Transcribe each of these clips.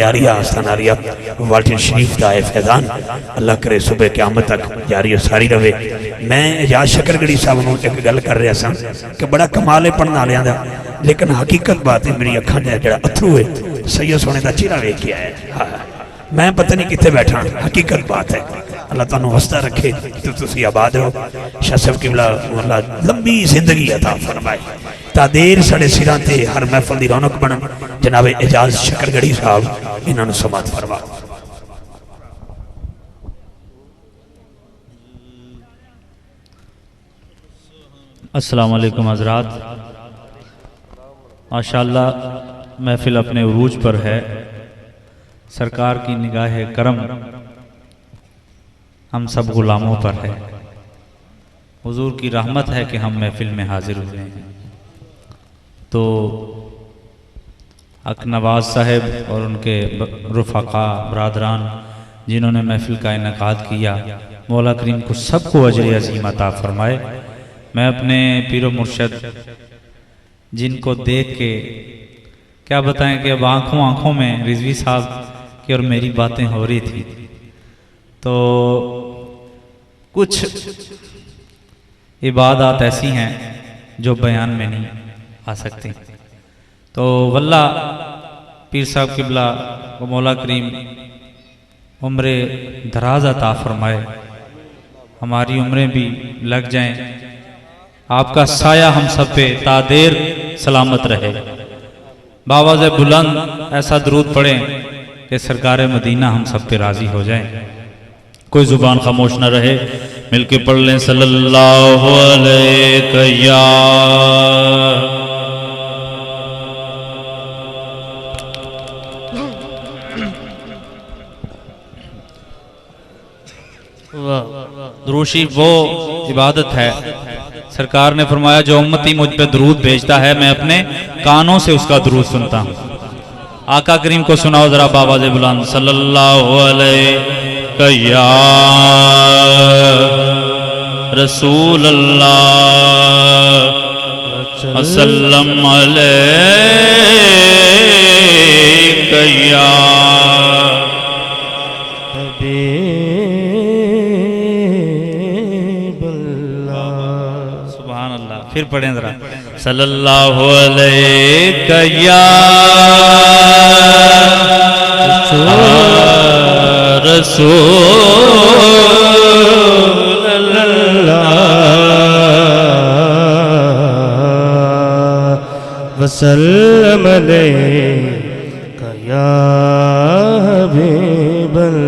यारिया आस्तानारिया वाल्टिन शरीफ का है फैजान अल्लाह करे सुबह क़यामत तक जारी और सारी रहे। मैं एजाज शकरगढ़ी साहब नूं एक गल कर रहा सा कि बड़ा कमाल है पढ़ने वालियां दा, लेकिन हकीकत बात है मेरी अखां च जिहड़ा अथरू है सैयद सोने का चेहरा वेख के आया। हाँ मैं पता नहीं कितने बैठा, हकीकत बात है। अल्लाह तुहानूं हंसदा रखे तो तुसीं आबाद रहो। शाह साहब किबला अल्लाह लंबी जिंदगी अता फरमाए, तादेर साढ़े सिरां ते हर महफल की रौनक बनन। जनाब एजाज शकरगढ़ी साहब इन्होंने समात फरमा। अस्सलाम वालेकुम हज़रात, माशाअल्लाह महफिल अपने उरूज पर है। सरकार की निगाह करम हम सब गुलामों पर है। हुजूर की रहमत है कि हम महफिल में हाजिर हुए हैं। तो हक नवाज साहब और उनके रुफ़क़ा बरादरान जिन्होंने महफिल का इनेकाद किया, मौला करीम को सबको अजर अज़ीम अता फरमाए। मैं अपने पीरो मुर्शद जिनको देख के क्या बताएं कि अब आँखों आँखों में रिजवी साहब की और मेरी बातें हो रही थी, तो कुछ इबादत ऐसी हैं जो बयान में नहीं आ सकती। तो वल्ला पीर साहब किबला व मौला करीम उम्रे दराज अता फरमाए, हमारी उम्रें भी लग जाएं, आपका साया हम सब पे तादेर सलामत रहे। बावाज़े बुलंद ऐसा दरूद पढ़ें कि सरकार मदीना हम सब पे राजी हो जाए। कोई जुबान खामोश न रहे, मिलके पढ़ लें सल्लल्लाहु अलैहि दरूशी वो इबादत है। सरकार ने फरमाया जो उम्मती मुझ पे दरूद भेजता है मैं अपने कानों से उसका दरूद सुनता हूँ। आका करीम को सुनाओ जरा बावाज़े बुलंद सल्लल्लाहु अलैहि रसूल अल्लाह वसल्लम अलैहि या सुभान अल्लाह। फिर पढ़ें जरा सल्लल्लाहु अलैहि या रसूल अल्लाह वसल्लम अलैका या हबीबल्लाह।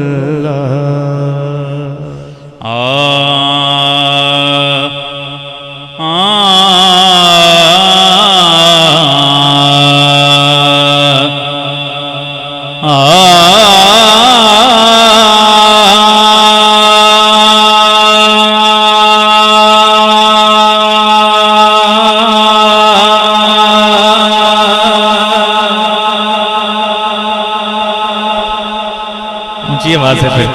ऊंची आवाज से फिर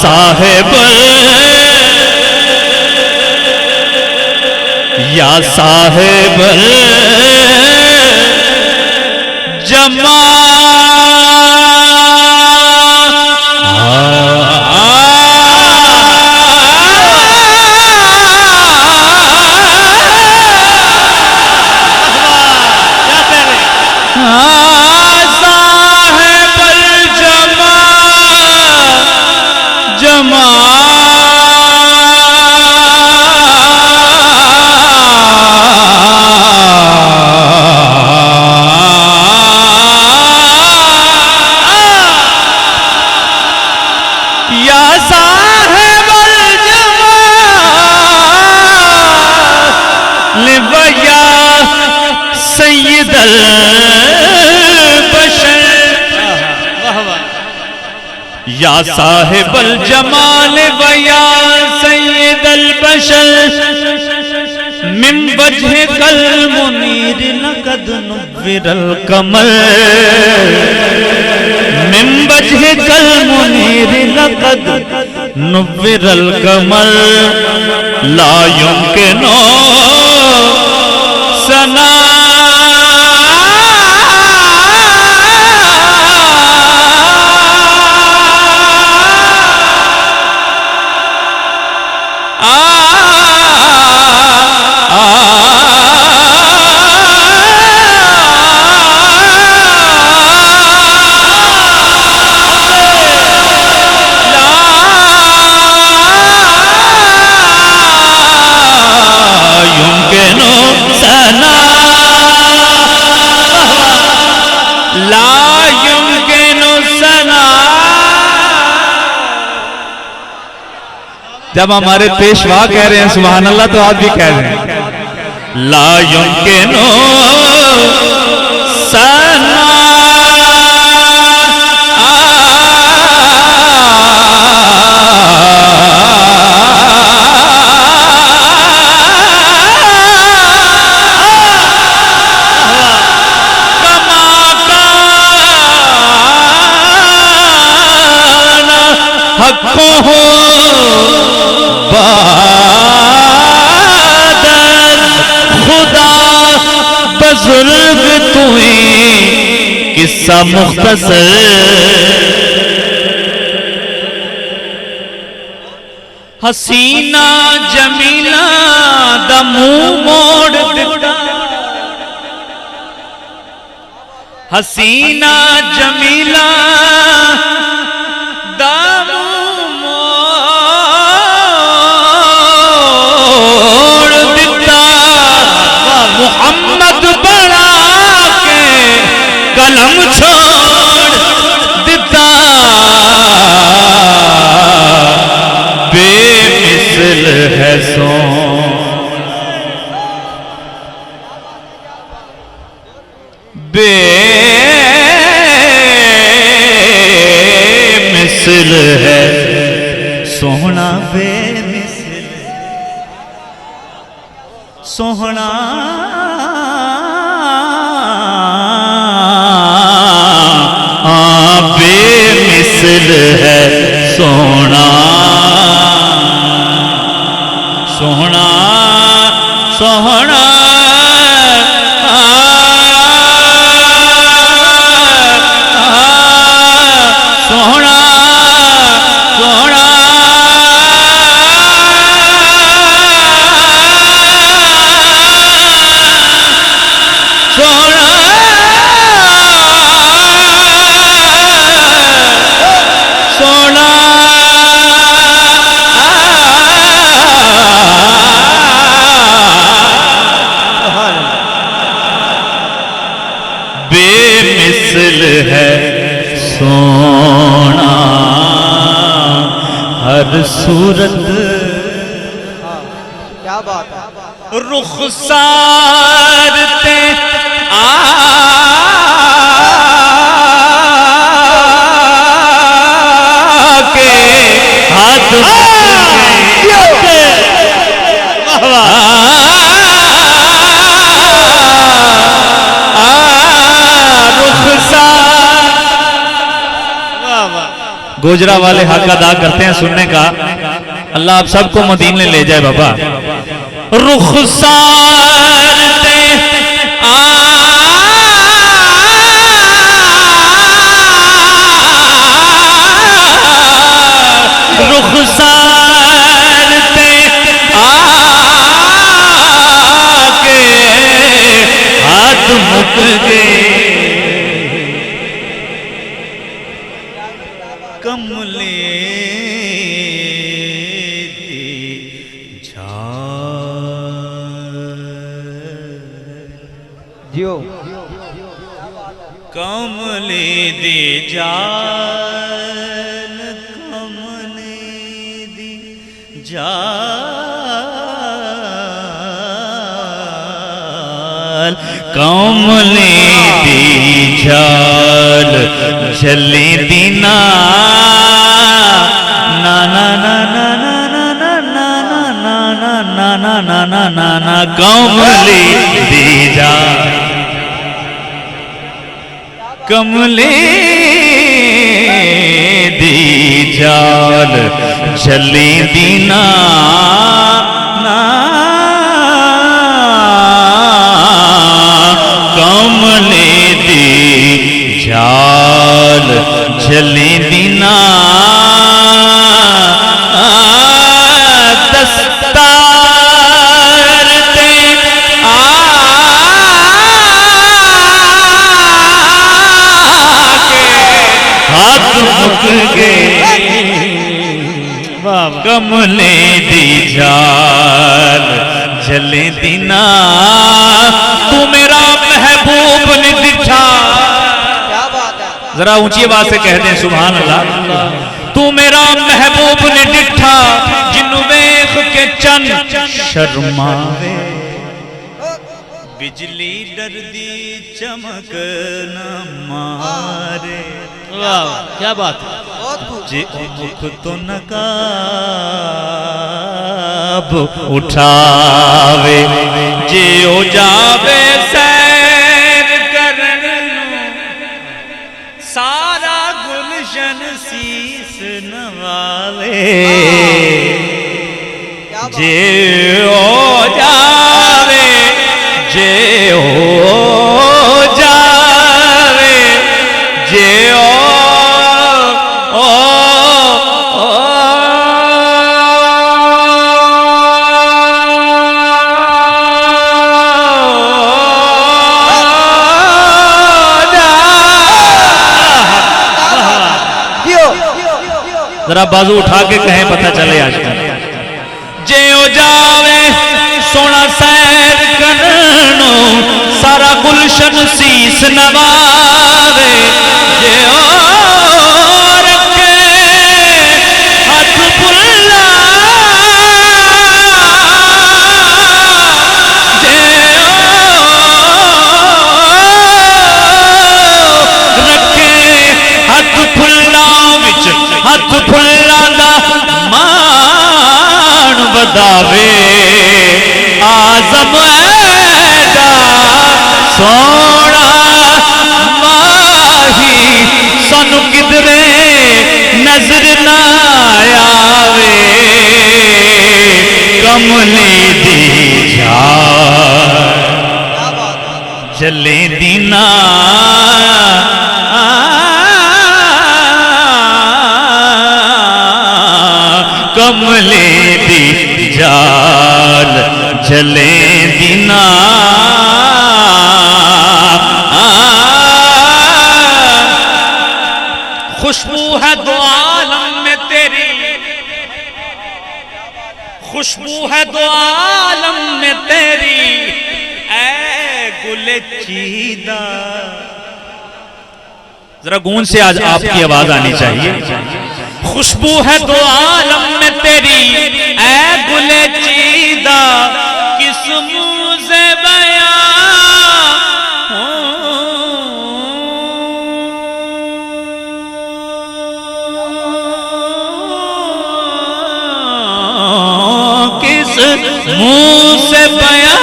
साहिब या साहिब जमा या साहिबल जमाल वया सैयदल बशर मिन वजह कल मुनीर लकद नुव्विरल कमर मिन वजह कल मुनीर लकद नुव्विरल कमर ला युमकिनु सना जब हमारे पेशवा कह रहे हैं सुभान अल्लाह तो आप भी कह रहे हैं ला युमकिनु सना हक्को हो खुदा बुजुर्ग तू किस्सा मुख्तसर हसीना जमीला दा मुंह मोड़ दिता हसीना जमीला दा मोहम्मद बड़ा के कलम छोड़ दिता बेमिसल है सो बेमिसल है सोहना बेमिसल सोहना बेमिसल है सोना सोहना सोहना सोहना सोहना बेमिसल है सोना हर सूरत क्या बात है रुखसार ते आके हाथ गोजरा वाले हक अदा करते हैं सुनने का। अल्लाह आप सबको मदीने ले जाए बाबा। रुखसार ते रुखसार ते आके हाथ मुक गए कमले जियो कमले दे जान कमले दी जान कमले दी जान चले दीना ना ना ना ना ना ना ना ना ना ना ना ना ना ना ना कमले दी जान कमले दी जाल चली दीना ना कमले दी जाल चली दीना दस्तार ते हाथ मुक गए कमले दी जाल जले दीना तू मेरा महबूब ने दिखा। क्या बात है। जरा ऊंची आवाज से कह दें सुभान अल्लाह। तू मेरा महबूब ने दिखा जिन्नू वेख के चन शर्मावे बिजली डरदी चमक न मारे। वाह क्या बात है। बहुत खूब। जे मुख तो नकाब उठावे जे ओ जावे सैर करन सारा गुलशन शीस नवावे जे ओ जावे जे ओ जावे जे ओ जरा बाजू उठा के कहें पता चले आज जे ओ जावे सोना सैर करनो सारा गुलशन शीस नवावे जे ओ रखे हाथ फुल्ला जे ओ रखे हाथ फुल्ला विच हाथ फुल्ला दा मान वधावे आजम ऐदा सोना माही सानू किधरे नजर ना आवे कमले दी जान जले दीना कमले दी जाल जले दीना खुशबू है दो आलम में तेरी खुशबू है दो आलम में तेरी ऐ गुले चीदा। जरा गूंज से आज आपकी आवाज आनी चाहिए। खुशबू है दो आलम में तेरी ऐ गुले चीदा किस मुंह से बयां किस मुंह से बयां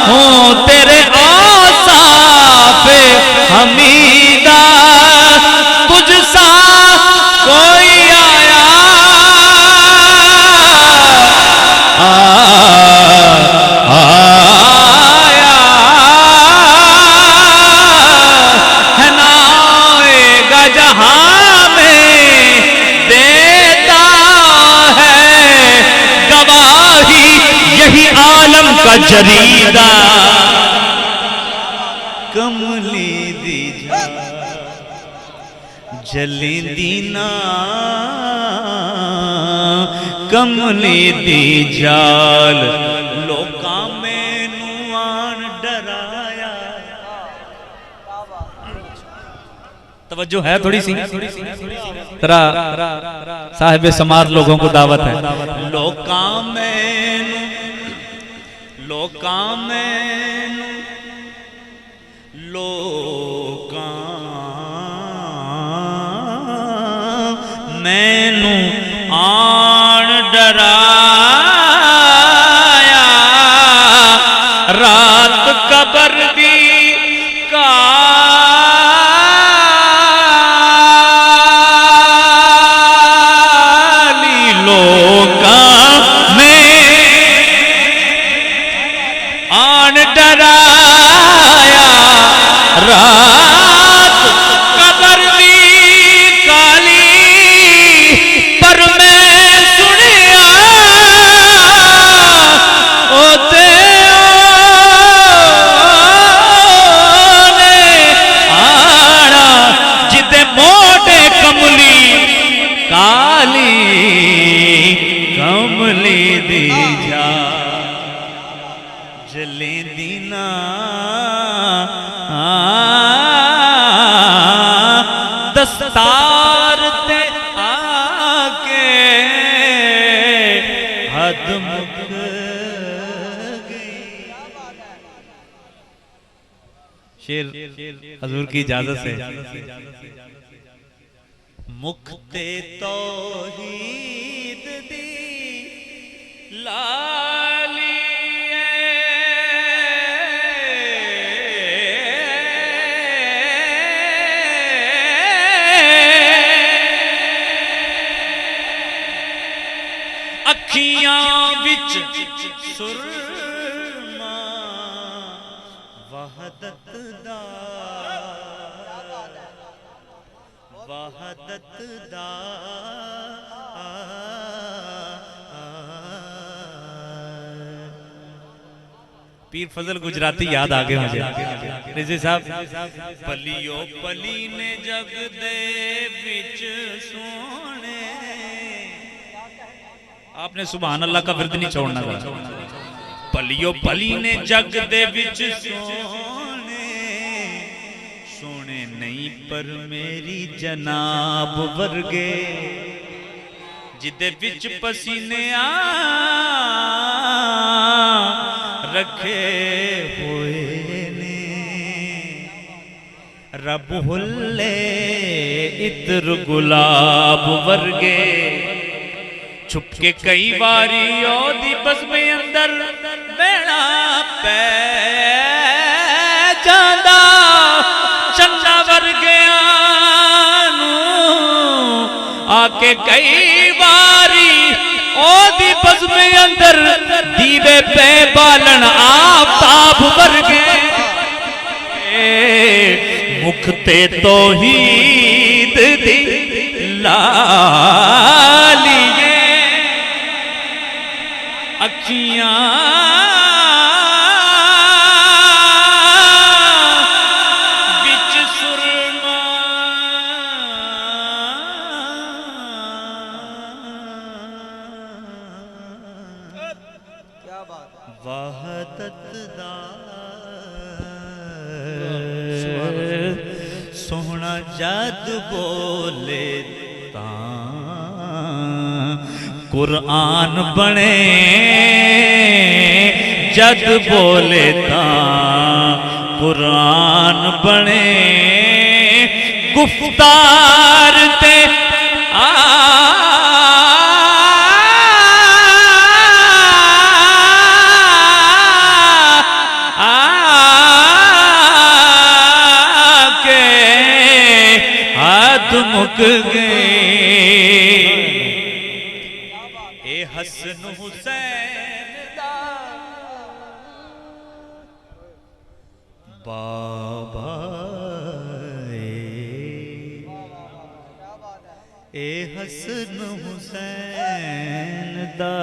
हो तेरे औसाफ हमीदा तुझ सा कजरीदा कमली दी जलेंदी ना कमली दी जाल लोकां मैनू आन डराया। तवज्जो है थोड़ी सी तरा साहिब समाज लोगों को दावत है। लोकां मैनू लोकां मैनू लोकां मैनू आन डराया रात कबर दी काली लोकां में आन डराया रात कबर दी काली पर मैं सुनिया ओते ने आना जिते मोटे कमली काली कमली दी जा जलेंदी ना दस्तार ते आके हद मुक गई। शेर हजूर की इजाजत से मुक्ते तौहीद दी लाली अखियां विच सुरमा वहदत दा पीर फजल गुजराती याद आ गए मुझे। रिजवी साहब पलियो पली ने जग दे विच सोने आपने सुभान अल्लाह का विरद नहीं छोड़ना था। पलियो पली ने जग दे विच सोने सोने नहीं पर मेरी जनाब वर्गे जिदे विच पसीने आ रखे हुए ने रब हुल्ले इत्र गुलाब वर्गे छुपके कई बारी ओदी बज़्मे अंदर बैणा पै जांदा चंदा वर्गियां नूं आके कई बारी ओदी बज़्मे अंदर दीवे पे बालन आफताब वर्गे मुखते तौहीद दी लालिए अखियां बिच सुरमा क्या बात है। वहदत दा सोहना जद बोले कुरान बने जद बोले कुरान बने गुफ्तार ते के हाथ मुक गए हसन हुसैन दा बाबा ए हसन हुसैन दा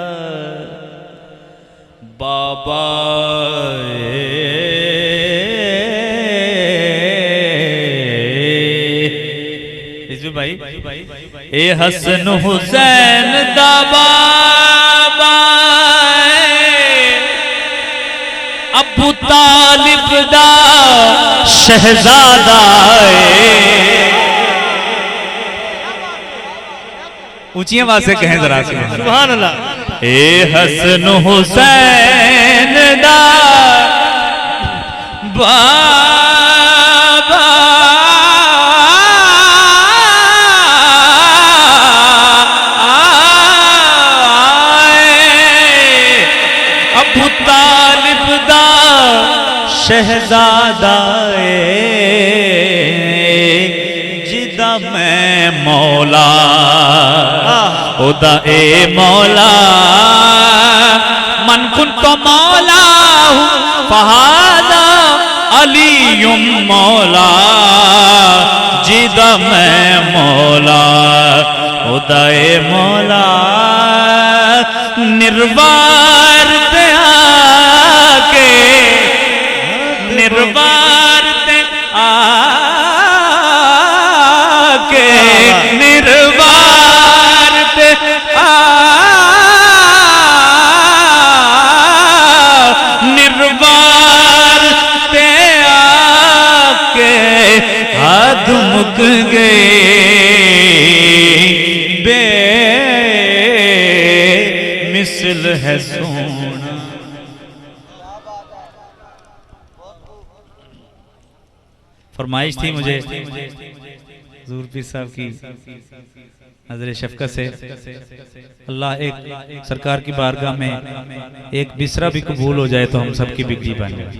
बाबा भाई ए हसन हुसैन दा बाबा अबू तालिब दा शहजादा ऊंची आवाज से कहें जरा सुभान अल्लाह। ए हसन हुसैन दा बाबा अबू तालिब दा शहजादा जिदा मैं मौला ओदा ए मौला मन कुन तो मौला फहादा अलीयुम मौला जिदा मैं मौला ओदा ए मौला निर्वार ते आके निर्वार ते आके निर्वार ते निर्वार ते आके हाथ मुक गए बे मिसल है सोना। फरमाइश थी मुझे हुजूर पीर साहब की नजर शफकत से अल्लाह एक सरकार की बारगाह में एक बिसरा भी कबूल हो जाए तो हम सबकी बिगड़ी बन जाए।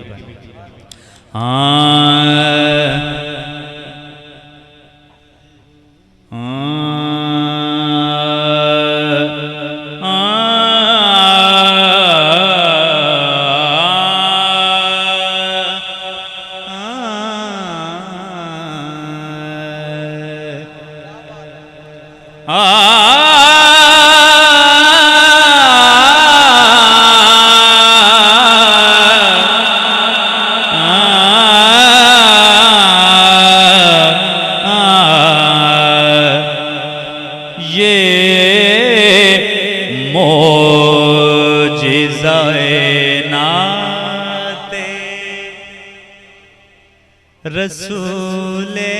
रसूले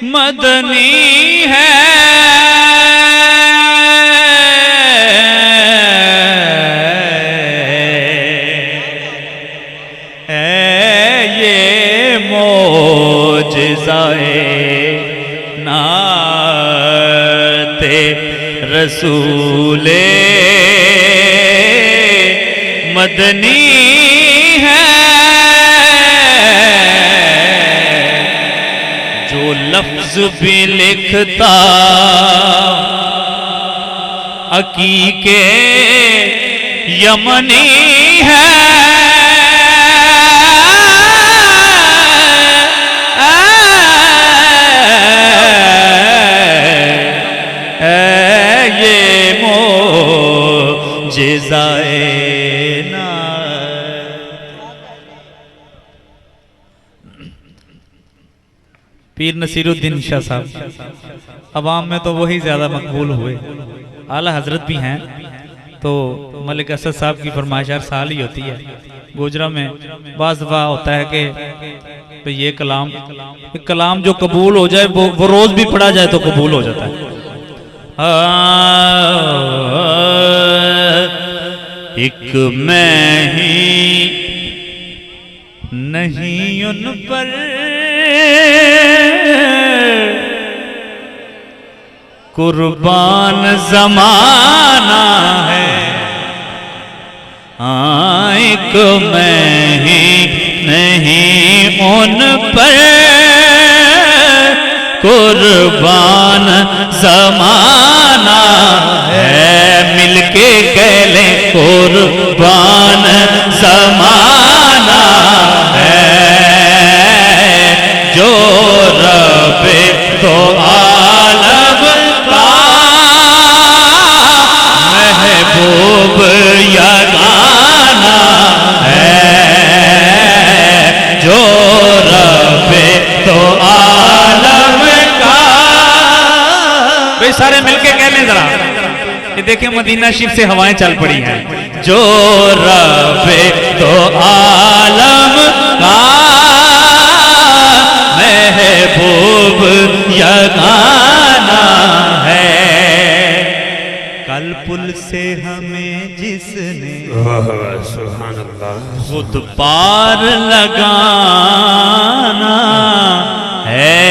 मदनी है ये मोजज़ाए नाते रसूले मदनी है जो लफ्ज भी लिखता अकीके यमनी है ये मोजज़ाए पीर नसीरुद्दीन शाह साहब अवाम में तो वही ज्यादा मकबूल हुए, आला हजरत भी हैं। तो मलिक असद साहब की फरमाइश हर साल ही होती है। गुजरा में बाज़ दफ़ा होता है कि तो ये कलाम जो कबूल हो जाए वो रोज भी पढ़ा जाए तो कबूल हो जाता है। एक मैं ही नहीं उन पर कुर्बान ज़माना है, एक मैं ही नहीं उन पर कुर्बान ज़माना है। मिलके कह ले कुर्बान ज़माना है, जो रब तो आलम का महबूब या सारे मिलके कह लें जरा। ये देखिए मदीना शरीफ से हवाएं चल पड़ी हैं। जो रब्बे दो आलम का महबूब यगाना है, कल पुल से हमें जिसने सुभान अल्लाह खुद पार लगाना है,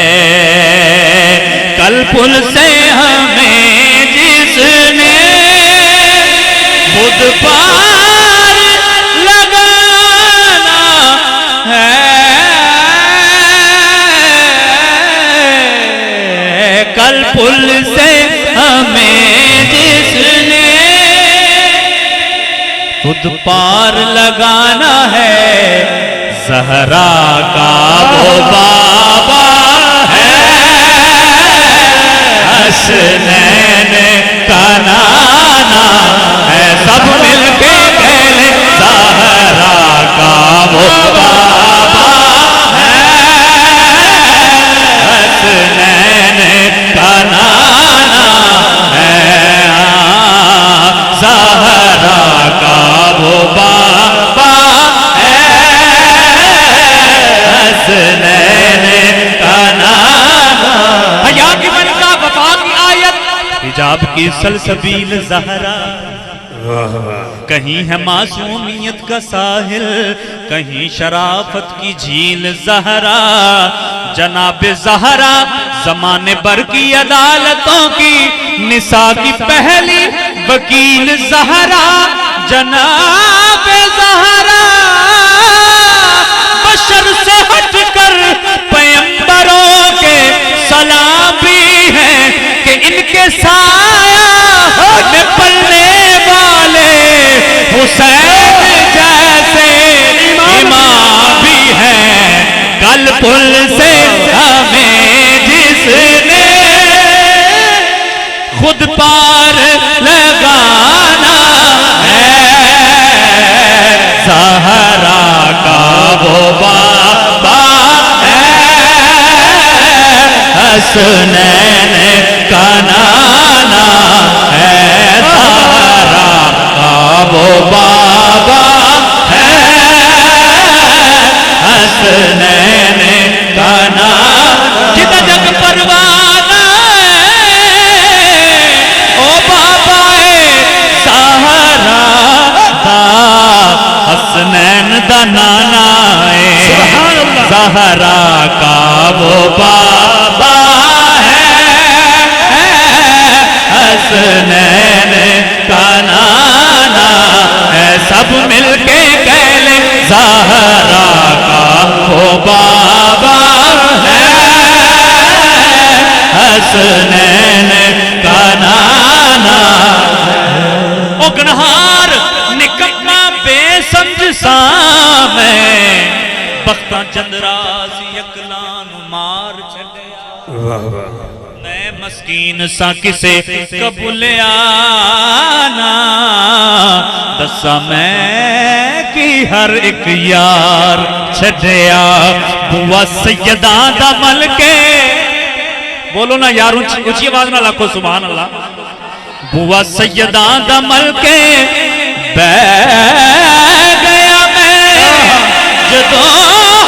कल पुल से हमें जिसने खुद पार लगाना है, कल पुल से हमें जिसने खुद पार लगाना है, ज़हरा का वो बाबा है, हसनैन का नाना है, सब मिलके कह ले ज़हरा का वो बाबा है, हसनैन का नाना है, ज़हरा का वो बाबा है, हसनैन का नाना। हया की मन का वफा की आयत, हिजाब की सलसबील ज़हरा, कहीं है मासूमियत का साहिल, कहीं शराफत की झील ज़हरा, जनाब ज़हरा ज़माने भर की अदालतों की निसा की पहली वकील ज़हरा, जनाब ज़हरा बशर से हटकर पैगंबरों के सलामी हैं कि इनके साया में पलने वाले हुसैन जैसे इमाम भी हैं, कल पुल से हमें जिसने खुद पार लगाना है, ज़हरा का वो बाबा है, हसनैन का नाना है, ज़हरा का वो बाबा है, हसनैन का नाना, जितना जग परवाना है ओ बाबा है, ज़हरा दा हसनैन दा नाना है, ज़हरा का वो बाबा है, हसनैन का नाना है, सब मिलके कह ले ज़हरा का वो बाबा है, हसनैन का नाना। ओ गनहार निकम्मा बेसमझ सा मैं, बख्ता चंद्राज यकलान मार छड़िया, मैं मस्कीन सा किसे कबूलियाना, दसा मैं कि हर एक यार छड़िया, बुआ सैयदा दा मलके, बोलो ना यार ऊंची आवाज ना लाखो सुभान अल्लाह, बुआ सैयदा दा मलके बह गया मैं, जदों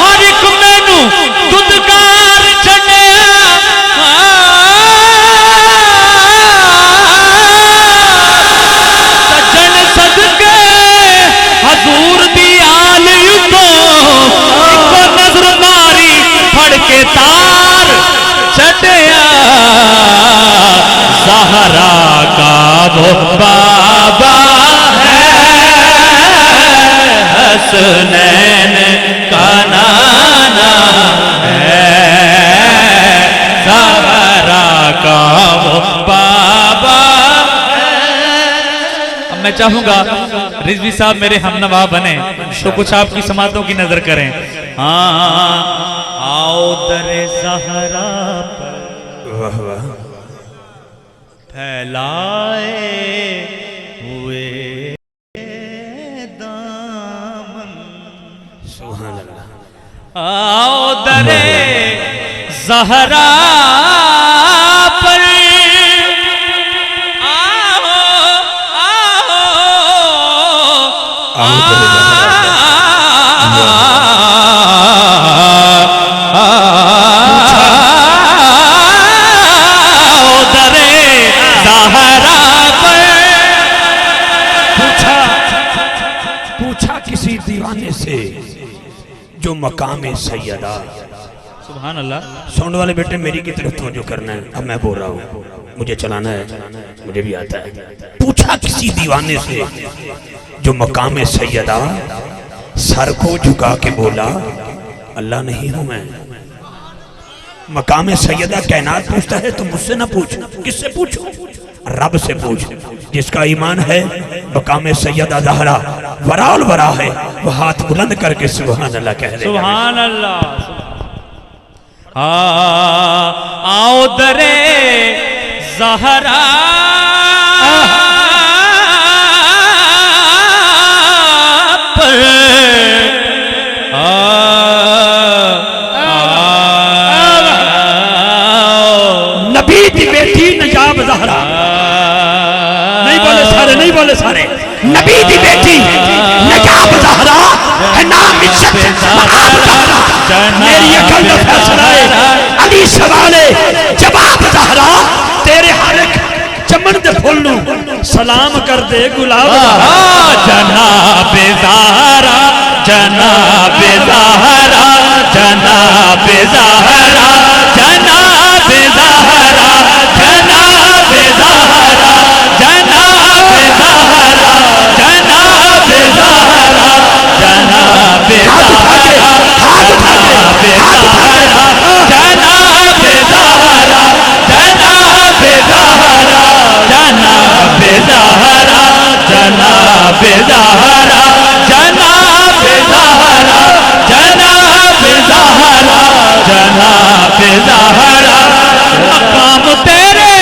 हर एक मैनू दुदकार छड़िया, सजन सदके हजूर दी आल युद्धों इको नजर मारी फड़ के तार छड़िया, ज़हरा का वो बाबा है, हसनैन का नाना है, ज़हरा का वो बाबा है। अब मैं चाहूंगा रिजवी साहब मेरे हमनवा बने तो कुछ आपकी समातों की नजर करें। हाँ आओ दरे ज़हरा पर वाह वाह फैलाए हुए दामन, सुभान अल्लाह, आओ दरे ज़हरा पर जो मकाम सैयदा। सुभान अल्लाह। साउंड वाले बेटे मेरी की तरफ तवज्जो करना है, अब मैं बोल रहा हूँ, मुझे चलाना है, मुझे भी आता है। पूछा किसी दीवाने से जो मकाम सैयदा, सर को झुका के बोला अल्लाह नहीं हूं मैं। मकाम सैयदा कायनात पूछता है तो मुझसे ना पूछ, किससे पूछो? रब से पूछ। जिसका ईमान है मकाम सैयदा ज़हरा वराल वरा है, वह हाथ बुलंद करके सुभान अल्लाह कह दे। सुभान अल्लाह। आओ दरे ज़हरा पर नबी की बेटी नजाब ज़हरा, नहीं बोले सारे, नहीं बोले सारे। नबी की बेटी नजाब ज़हरा है नाम इज्जत महाब ज़हरा। मेरी अकल का फैसला है अली सवाले जवाब ज़हरा। तेरे हर एक चमन दे फुल नू सलाम कर दे गुलाब जनाब ज़हरा, जनाब ज़हरा, जनाब ज़हरा, जनाब ज़हरा, जनाब ज़हरा, जनाब ज़हरा, जनाब ज़हरा, जनाब ज़हरा, जनाब ज़हरा, जनाब ज़हरा, जनाब ज़हरा, जनाब ज़हरा, जनाब ज़हरा, जनाब ज़हरा, जनाब ज़हरा, जनाब ज़हरा। मकाम तेरे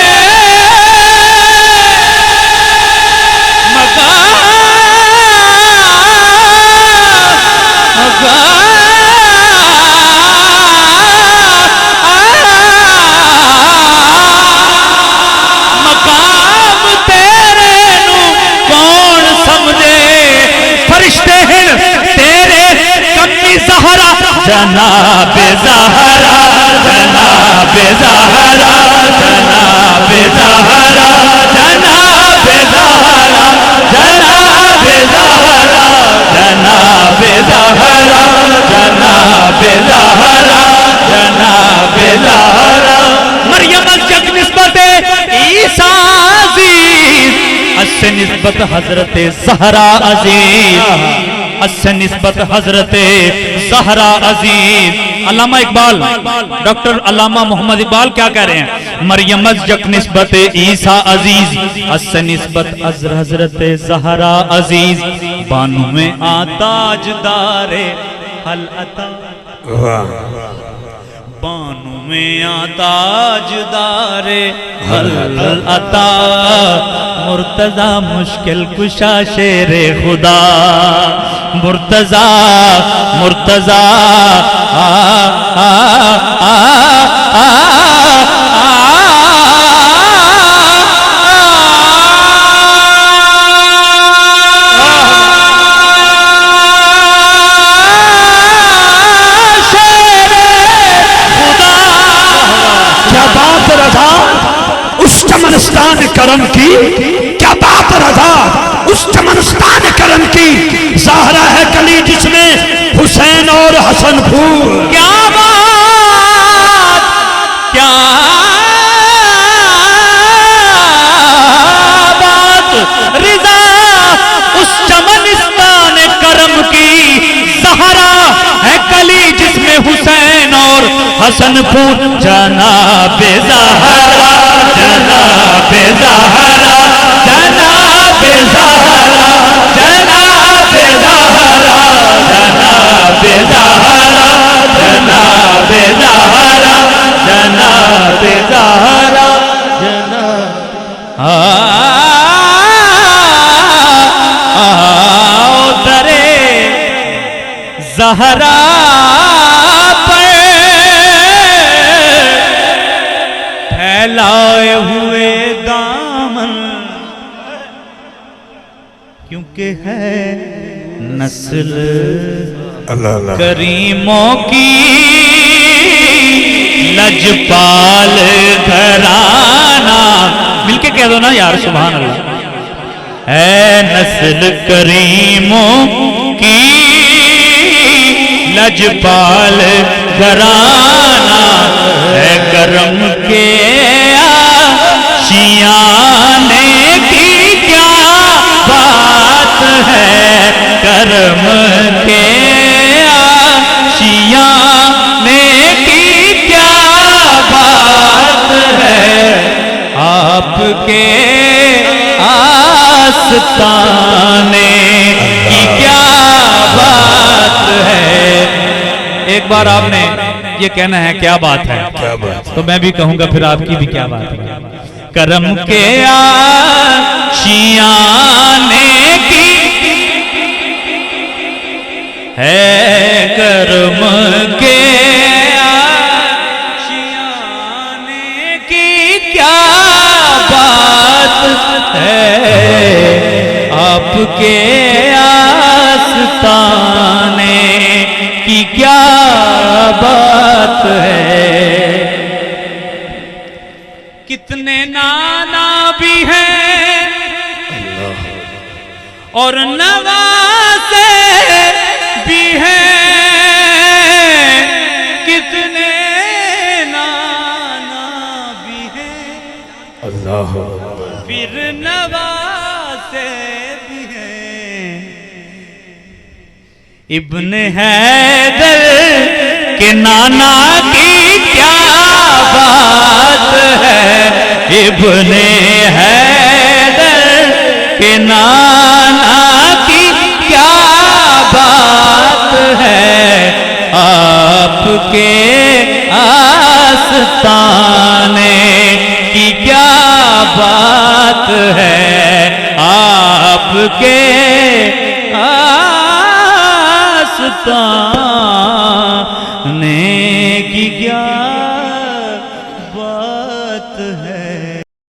जनाब ज़हरा, जनाब ज़हरा, जनाब ज़हरा, जनाब ज़हरा, जनाब ज़हरा, जनाब ज़हरा, जनाब ज़हरा, जनाब ज़हरा। मरियम जग निस्बत ईसा अज़ीज़, अस्से निस्बत हज़रत ज़हरा अज़ीज़, अस्से निस्बत हज़रत ज़हरा अज़ीज़। अल्लामा इकबाल, डॉक्टर अल्लामा मोहम्मद इकबाल क्या कह रहे हैं? मरियम जक निस्बत ईसा अज़ीज़, अस्से निस्बत हज़रत ज़हरा अज़ीज़। बानु में आताजदारे हल अता, बानु में आताजदारे हल अता, मुर्तज़ा मुश्किल कुशा शेरे खुदा, मुर्तज़ा मुर्तज़ा आ आ आ आ चमनस्तान करम की, क्या बात रज़ा उस चमनस्तान करम की। ज़हरा है कली जिसमें हुसैन और हसन फूल। क्या बात, क्या बात रिज़ा उस चमनस्तान करम की। ज़हरा है कली जिसमें हुसैन और हसन फूल। जनाब ज़हरा, जनाब ज़हरा, जनाब ज़हरा, जनाब ज़हरा, जनाब ज़हरा, जनाब ज़हरा, जनाब ज़हरा, आओ दरे ज़हरा फैलाए हुए दामन, क्योंकि है नस्ल करीमों की, लजपाल घराना। मिलके कह दो ना यार सुभान अल्लाह। है नस्ल करीमों की, लजपाल घराना है, करम के आशियाने की क्या बात है, करम के आशियाने की क्या बात है, आपके आस्ताने की क्या बात है। एक बार आपने ये कहना है क्या बात है, क्या बात तो मैं भी कहूंगा फिर आपकी भी क्या बात है। करम के आशियाने की है, करम के आशियाने की क्या बात है, आपके आस्ताने की क्या बात है। कितने नाना भी हैं और नवासे भी हैं, कितने नाना भी हैं अल्लाह फिर नवासे भी हैं। इब्ने हैदर के नाना की क्या बात है, इब्ने हैदर के नाना की क्या बात है, आपके आस्ताने की क्या बात है, आपके आस्ताने की क्या बात है।